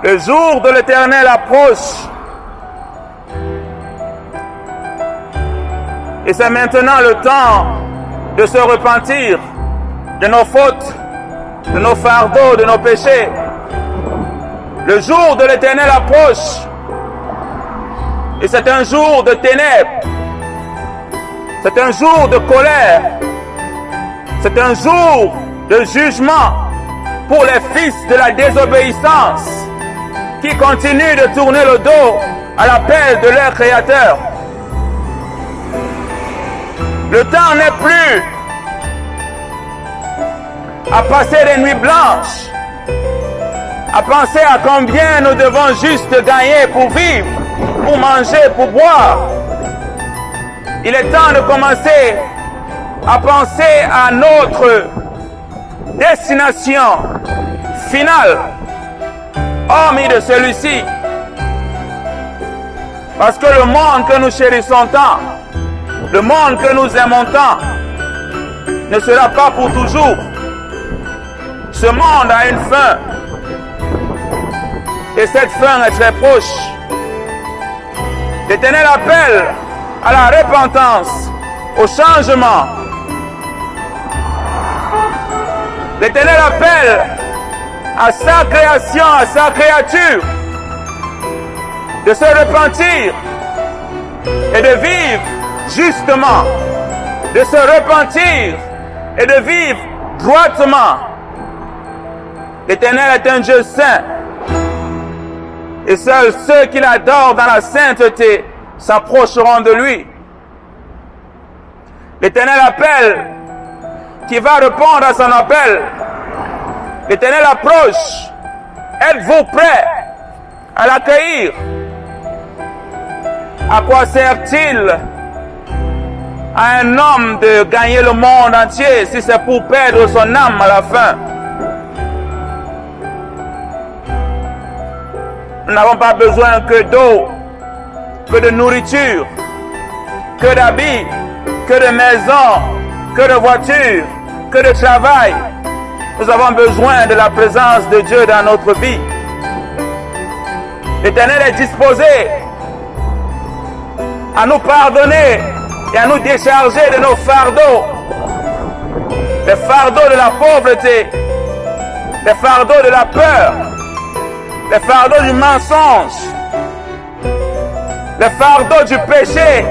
Le jour de l'Éternel approche. Et c'est maintenant le temps de se repentir de nos fautes, de nos fardeaux, de nos péchés. Le jour de l'Éternel approche. Et c'est un jour de ténèbres. C'est un jour de colère. C'est un jour de jugement pour les fils de la désobéissance qui continuent de tourner le dos à l'appel de leur Créateur. Le temps n'est plus à passer des nuits blanches, à penser à combien nous devons juste gagner pour vivre, pour manger, pour boire. Il est temps de commencer à penser à notre destination finale, hormis de celui-ci. Parce que le monde que nous chérissons tant, le monde que nous aimons tant, ne sera pas pour toujours. Ce monde a une fin. Et cette fin est très proche. L'Éternel appelle à la repentance, au changement. L'Éternel appelle à sa création, à sa créature, de se repentir et de vivre justement, de se repentir et de vivre droitement. L'Éternel est un Dieu saint, et seuls ceux qui l'adorent dans la sainteté s'approcheront de lui. L'Éternel appelle, qui va répondre à son appel. L'Éternel approche. Êtes-vous prêts à l'accueillir? À quoi sert-il à un homme de gagner le monde entier si c'est pour perdre son âme à la fin? Nous n'avons pas besoin que d'eau, que de nourriture, que d'habits, que de maisons, que de voitures, que de travail. Nous avons besoin de la présence de Dieu dans notre vie. L'Éternel est disposé à nous pardonner et à nous décharger de nos fardeaux. Les fardeaux de la pauvreté, les fardeaux de la peur, les fardeaux du mensonge, les fardeaux du péché.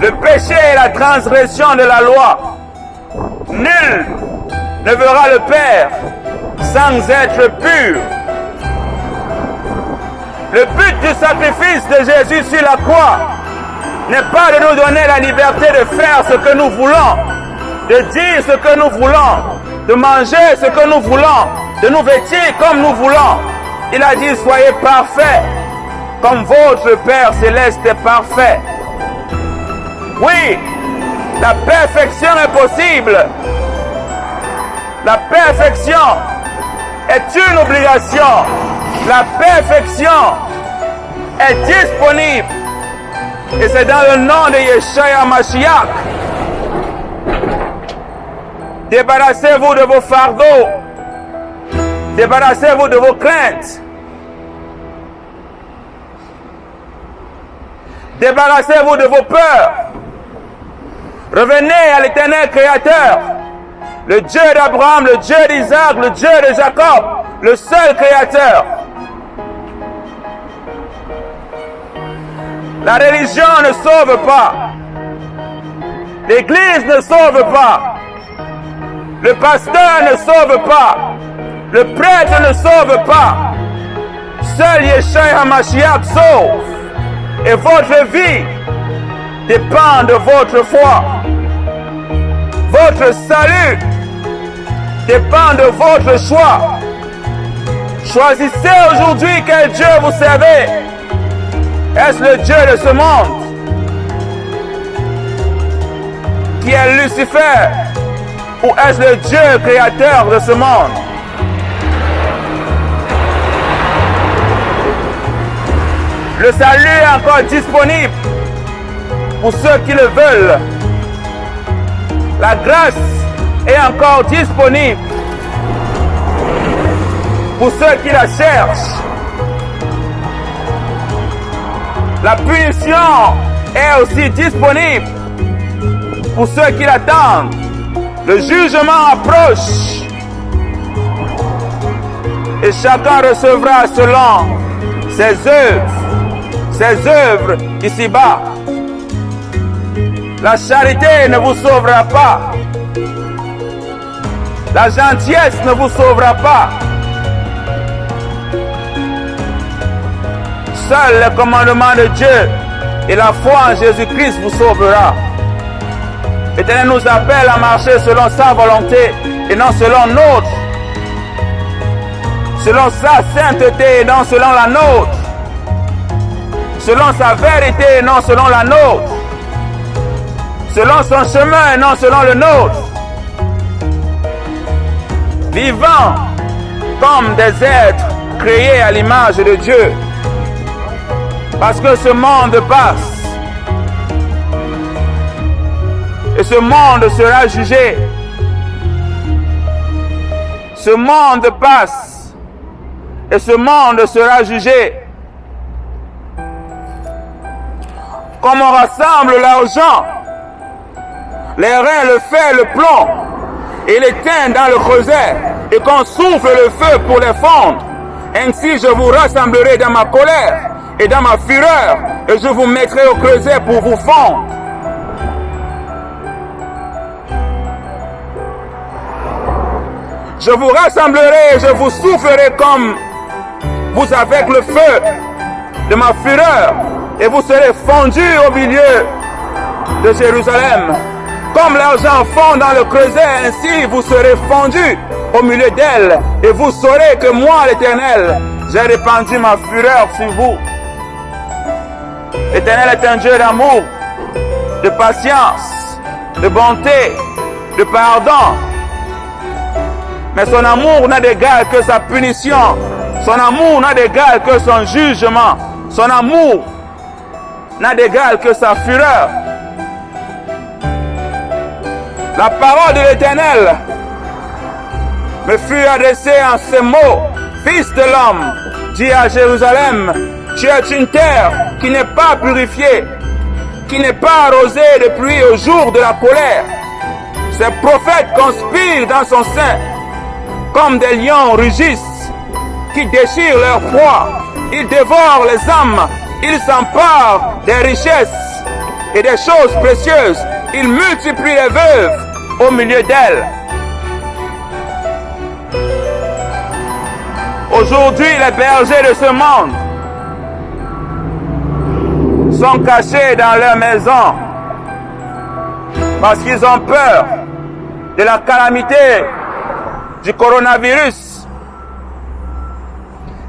Le péché est la transgression de la loi. Nul ne verra le Père sans être pur. Le but du sacrifice de Jésus sur la croix n'est pas de nous donner la liberté de faire ce que nous voulons, de dire ce que nous voulons, de manger ce que nous voulons, de nous vêtir comme nous voulons. Il a dit, soyez parfaits, comme votre Père céleste est parfait. Oui, la perfection est possible. La perfection est une obligation. La perfection est disponible. Et c'est dans le nom de Yeshua Mashiach. Débarrassez-vous de vos fardeaux. Débarrassez-vous de vos craintes. Débarrassez-vous de vos peurs. Revenez à l'Éternel Créateur, le Dieu d'Abraham, le Dieu d'Isaac, le Dieu de Jacob, le seul Créateur. La religion ne sauve pas. L'Église ne sauve pas. Le pasteur ne sauve pas. Le prêtre ne sauve pas. Seul Yeshua HaMashiach sauve. Et votre vie dépend de votre foi. Votre salut dépend de votre choix. Choisissez aujourd'hui quel Dieu vous servez. Est-ce le Dieu de ce monde qui est Lucifer, ou est-ce le Dieu créateur de ce monde? Le salut est encore disponible pour ceux qui le veulent. La grâce est encore disponible. pour ceux qui la cherchent. La punition est aussi disponible pour ceux qui l'attendent. Le jugement approche et chacun recevra selon ses œuvres ici-bas. La charité ne vous sauvera pas. La gentillesse ne vous sauvera pas. Seul le commandement de Dieu et la foi en Jésus-Christ vous sauvera. L'Éternel nous appelle à marcher selon sa volonté et non selon notre. Selon sa sainteté et non selon la nôtre. Selon sa vérité et non selon la nôtre. Selon son chemin et non selon le nôtre. Vivant comme des êtres créés à l'image de Dieu. Parce que ce monde passe. Et ce monde sera jugé. Ce monde passe. Et ce monde sera jugé. Comme on rassemble l'argent, les reins, le fer, le plomb, et l'éteint dans le creuset, et qu'on souffle le feu pour les fondre. Ainsi je vous rassemblerai dans ma colère et dans ma fureur, et je vous mettrai au creuset pour vous fondre. Je vous rassemblerai et je vous soufflerai comme vous avec le feu de ma fureur, et vous serez fondus au milieu de Jérusalem. Comme l'argent fond dans le creuset, ainsi vous serez fondus au milieu d'elle, et vous saurez que moi, l'Éternel, j'ai répandu ma fureur sur vous. L'Éternel est un Dieu d'amour, de patience, de bonté, de pardon. Mais son amour n'a d'égal que sa punition. Son amour n'a d'égal que son jugement. Son amour n'a d'égal que sa fureur. La parole de l'Éternel me fut adressée en ces mots. Fils de l'homme, dis à Jérusalem, tu es une terre qui n'est pas purifiée, qui n'est pas arrosée de pluie au jour de la colère. Ces prophètes conspirent dans son sein, comme des lions rugissent, qui déchirent leur proie. Ils dévorent les âmes, ils s'emparent des richesses et des choses précieuses. Ils multiplient les veuves au milieu d'elles. Aujourd'hui, les bergers de ce monde sont cachés dans leur maison parce qu'ils ont peur de la calamité du coronavirus.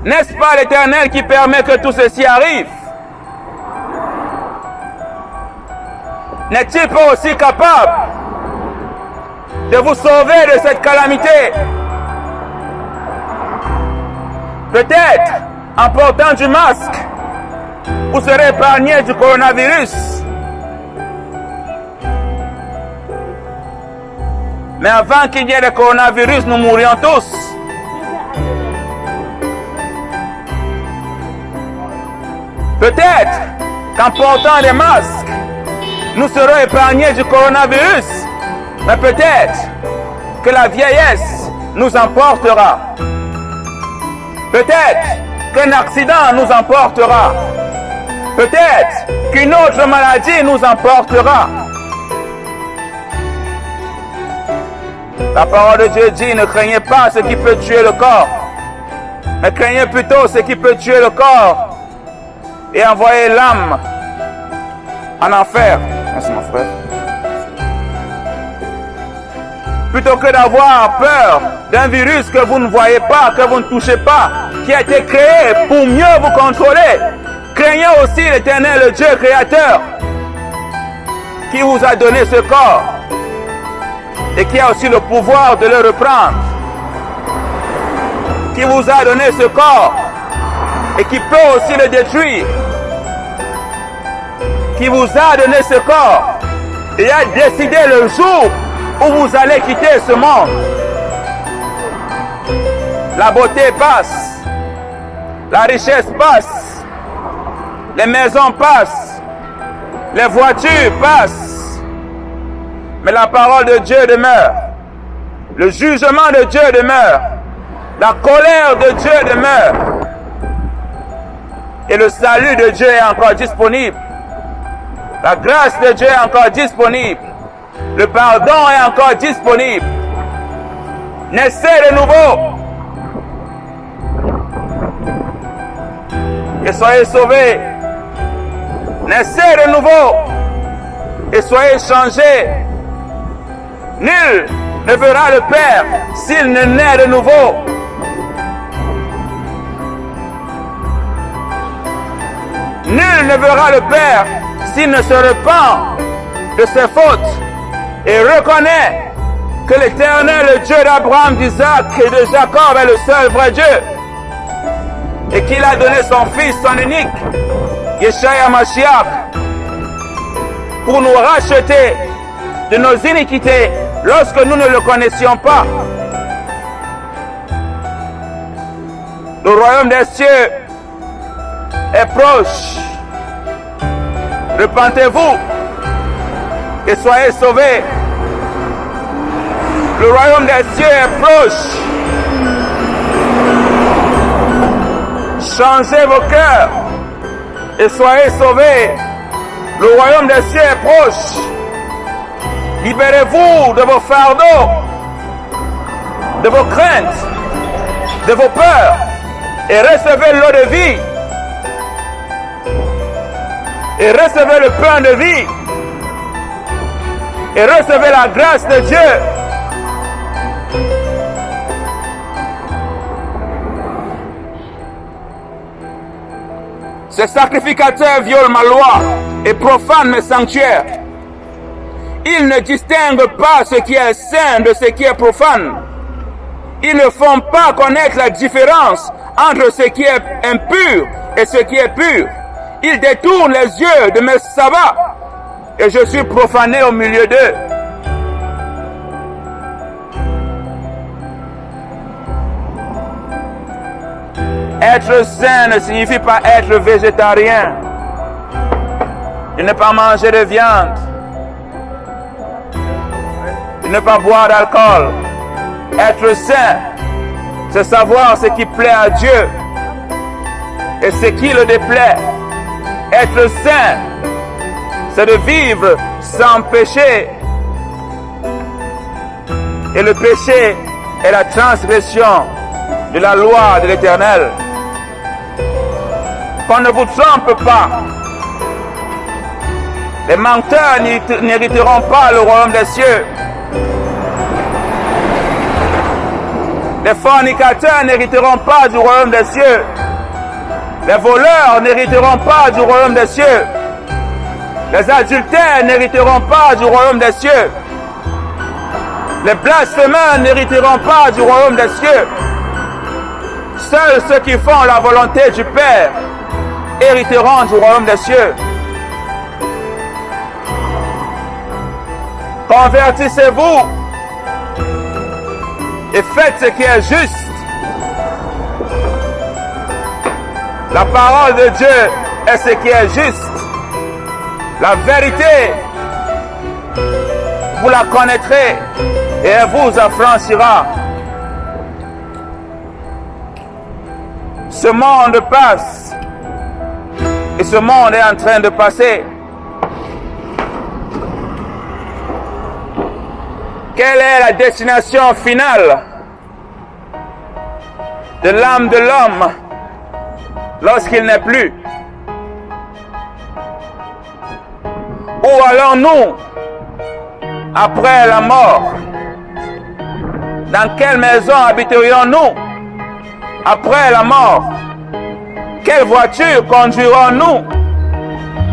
N'est-ce pas l'Éternel qui permet que tout ceci arrive? N'est-il pas aussi capable de vous sauver de cette calamité? Peut-être en portant du masque, vous serez épargné du coronavirus. Mais avant qu'il y ait le coronavirus, nous mourions tous. Peut-être qu'en portant des masques, nous serons épargnés du coronavirus. Mais peut-être que la vieillesse nous emportera. Peut-être qu'un accident nous emportera. Peut-être qu'une autre maladie nous emportera. La parole de Dieu dit, ne craignez pas ce qui peut tuer le corps, mais craignez plutôt ce qui peut tuer le corps et envoyer l'âme en enfer. Merci mon frère. Plutôt que d'avoir peur d'un virus que vous ne voyez pas, que vous ne touchez pas, qui a été créé pour mieux vous contrôler, craignez aussi l'Éternel, le Dieu créateur, qui vous a donné ce corps et qui a aussi le pouvoir de le reprendre, qui vous a donné ce corps et qui peut aussi le détruire, qui vous a donné ce corps et a décidé le jour où vous allez quitter ce monde. La beauté passe. La richesse passe. Les maisons passent. Les voitures passent. Mais la parole de Dieu demeure. Le jugement de Dieu demeure. La colère de Dieu demeure. Et le salut de Dieu est encore disponible. La grâce de Dieu est encore disponible. Le pardon est encore disponible. Naissez de nouveau. Et soyez sauvés. Naissez de nouveau. Et soyez changés. Nul ne verra le Père s'il ne naît de nouveau. Nul ne verra le Père s'il ne se repent de ses fautes et reconnaît que l'Éternel, le Dieu d'Abraham, d'Isaac et de Jacob est le seul vrai Dieu et qu'il a donné son Fils, son unique, Yeshua Mashiach, pour nous racheter de nos iniquités lorsque nous ne le connaissions pas. Le royaume des cieux est proche. Repentez-vous et soyez sauvés. Le royaume des cieux est proche. Changez vos cœurs et soyez sauvés. Le royaume des cieux est proche. Libérez-vous de vos fardeaux, de vos craintes, de vos peurs et recevez l'eau de vie. Et recevez le pain de vie. Et recevez la grâce de Dieu. Ce sacrificateur viole ma loi et profane mes sanctuaires. Ils ne distinguent pas ce qui est saint de ce qui est profane. Ils ne font pas connaître la différence entre ce qui est impur et ce qui est pur. Ils détournent les yeux de mes sabbats et je suis profané au milieu d'eux. Être saint ne signifie pas être végétarien, de ne pas manger de viande, de ne pas boire d'alcool. Être saint, c'est savoir ce qui plaît à Dieu et ce qui le déplaît. Être saint, c'est de vivre sans péché. Et le péché est la transgression de la loi de l'Éternel. Qu'on ne vous trompe pas. Les menteurs n'hériteront pas le royaume des cieux. Les fornicateurs n'hériteront pas du royaume des cieux. Les voleurs n'hériteront pas du royaume des cieux. Les adultères n'hériteront pas du royaume des cieux. Les blasphémeurs n'hériteront pas du royaume des cieux. Seuls ceux qui font la volonté du Père hériteront du royaume des cieux. Convertissez-vous et faites ce qui est juste. La parole de Dieu est ce qui est juste. La vérité, vous la connaîtrez et elle vous affranchira. Ce monde passe et ce monde est en train de passer. Quelle est la destination finale de l'âme de l'homme lorsqu'il n'est plus? Où allons-nous après la mort? Dans quelle maison habiterions-nous après la mort? Quelle voiture conduirons-nous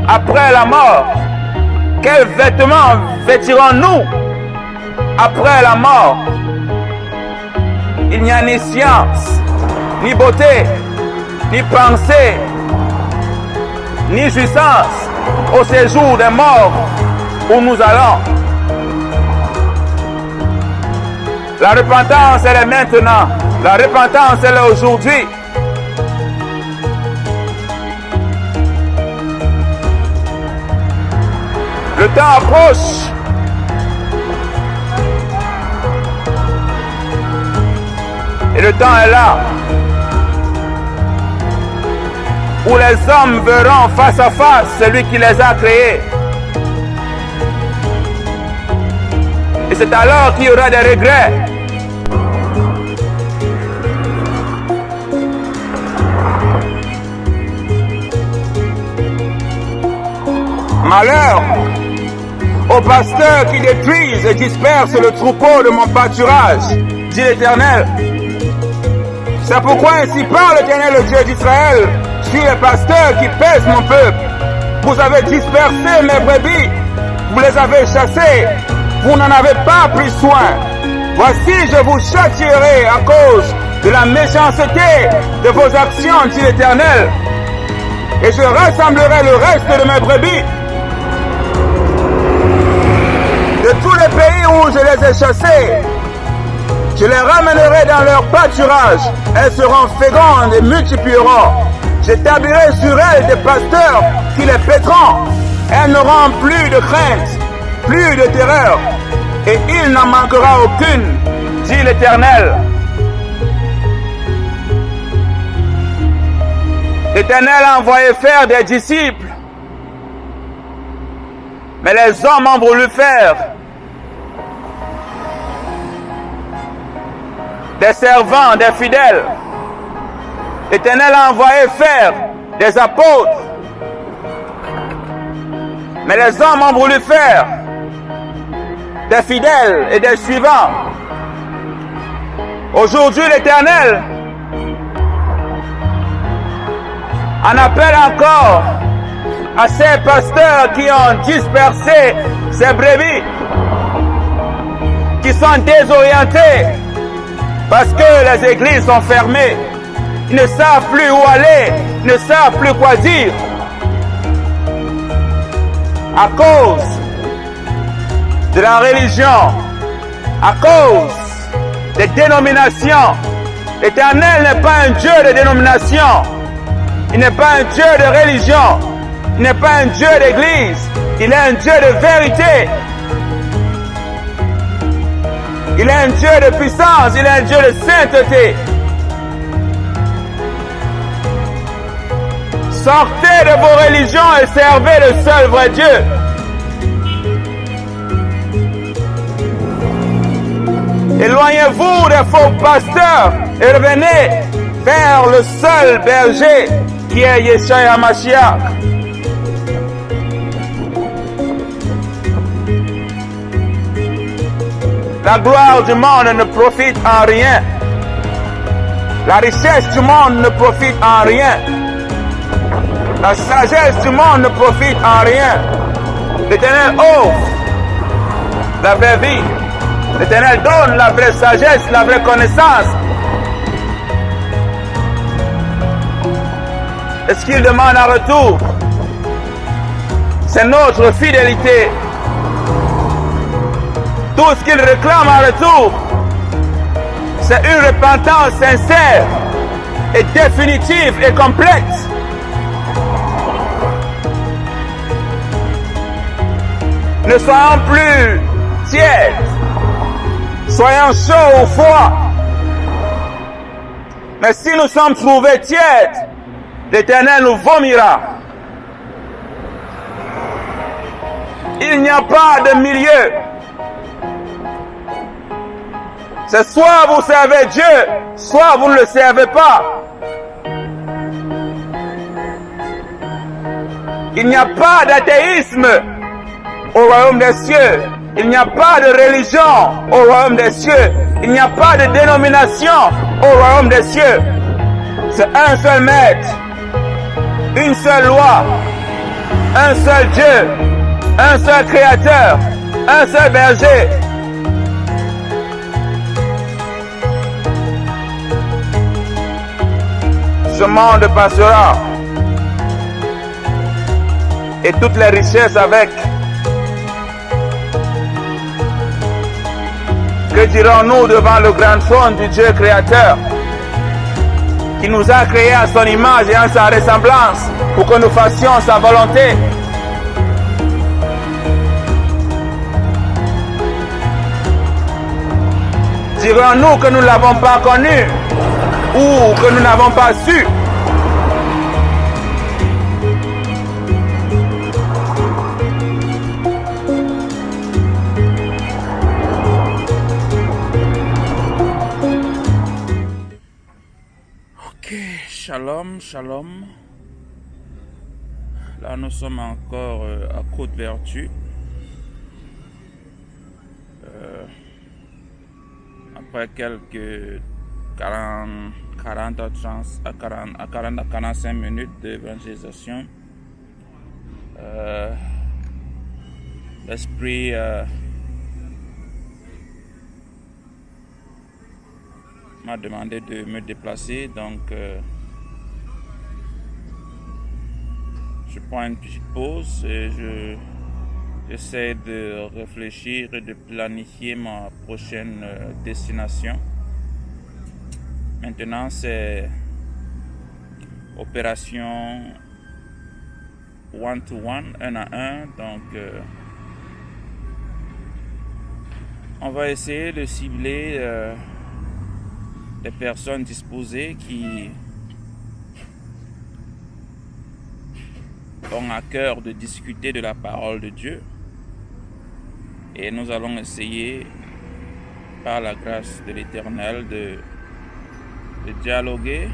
après la mort? Quels vêtements vêtirons-nous après la mort? Il n'y a ni science, ni beauté, ni pensée, ni jouissance au séjour des morts où nous allons. La repentance, elle est maintenant. La repentance, elle est aujourd'hui. Le temps approche. Et le temps est là. Où les hommes verront face à face celui qui les a créés. Et c'est alors qu'il y aura des regrets. Malheur aux pasteurs qui détruisent et dispersent le troupeau de mon pâturage, dit l'Éternel. C'est pourquoi ainsi parle l'Éternel, le Dieu d'Israël, sur les pasteurs qui pèsent mon peuple. Vous avez dispersé mes brebis, vous les avez chassés, vous n'en avez pas pris soin. Voici, je vous châtierai à cause de la méchanceté de vos actions, dit l'Éternel. Et je rassemblerai le reste de mes brebis de tous les pays où je les ai chassés. Je les ramènerai dans leur pâturage. Elles seront fécondes et multiplieront. J'établirai sur elles des pasteurs qui les paîtront. Elles n'auront plus de crainte, plus de terreur, et il n'en manquera aucune, dit l'Éternel. L'Éternel a envoyé faire des disciples, mais les hommes ont voulu faire des servants, des fidèles. L'Éternel a envoyé faire des apôtres, mais les hommes ont voulu faire des fidèles et des suivants. Aujourd'hui, l'Éternel en appelle encore à ces pasteurs qui ont dispersé ces brebis, qui sont désorientés parce que les églises sont fermées. Ils ne savent plus où aller, ils ne savent plus quoi dire. À cause de la religion, à cause des dénominations. L'Éternel n'est pas un Dieu de dénomination. Il n'est pas un Dieu de religion. Il n'est pas un Dieu d'église. Il est un Dieu de vérité. Il est un Dieu de puissance. Il est un Dieu de sainteté. Sortez de vos religions et servez le seul vrai Dieu. Éloignez-vous des faux pasteurs et revenez vers le seul berger qui est Yeshua HaMashiach. La gloire du monde ne profite en rien. La richesse du monde ne profite en rien. La sagesse du monde ne profite en rien. L'Éternel offre la vraie vie. L'Éternel donne la vraie sagesse, la vraie connaissance. Et ce qu'il demande en retour, c'est notre fidélité. Tout ce qu'il réclame en retour, c'est une repentance sincère et définitive et complète. Ne soyons plus tièdes, soyons chauds ou froids. Mais si nous sommes trouvés tièdes, l'Éternel nous vomira. Il n'y a pas de milieu. C'est soit vous servez Dieu, soit vous ne le servez pas. Il n'y a pas d'athéisme au royaume des cieux. Il n'y a pas de religion au royaume des cieux. Il n'y a pas de dénomination au royaume des cieux. C'est un seul maître, une seule loi, un seul Dieu, un seul créateur, un seul berger. Ce monde passera et toutes les richesses avec. Que dirons-nous devant le grand trône du Dieu créateur? qui nous a créés à son image et à sa ressemblance pour que nous fassions sa volonté. Dirons-nous que nous ne l'avons pas connu ou que nous n'avons pas su? Ok, shalom, shalom. Là, nous sommes encore à Côte-Vertu. Après quelques 40 à 45 minutes d'évangélisation, l'Esprit m'a demandé de me déplacer, donc je prends une petite pause et j'essaie de réfléchir et de planifier ma prochaine destination. Maintenant, c'est opération one-to-one, un à un. Donc, on va essayer de cibler des personnes disposées qui ont à cœur de discuter de la parole de Dieu. Et nous allons essayer, par la grâce de l'Éternel, de dialoguer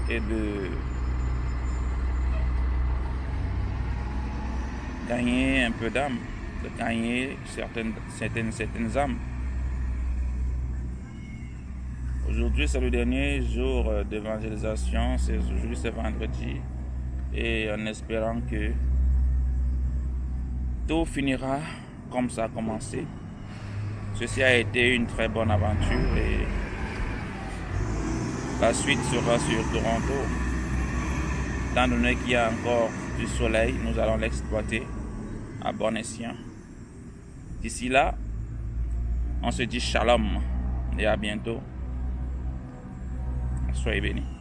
et de gagner un peu d'âme, de gagner certaines âmes. Aujourd'hui, c'est le dernier jour d'évangélisation. Aujourd'hui, c'est vendredi. Et en espérant que tout finira comme ça a commencé. Ceci a été une très bonne aventure et la suite sera sur Toronto. Étant donné qu'il y a encore du soleil, nous allons l'exploiter à bon escient. D'ici là, on se dit shalom et à bientôt. Soyez bénis.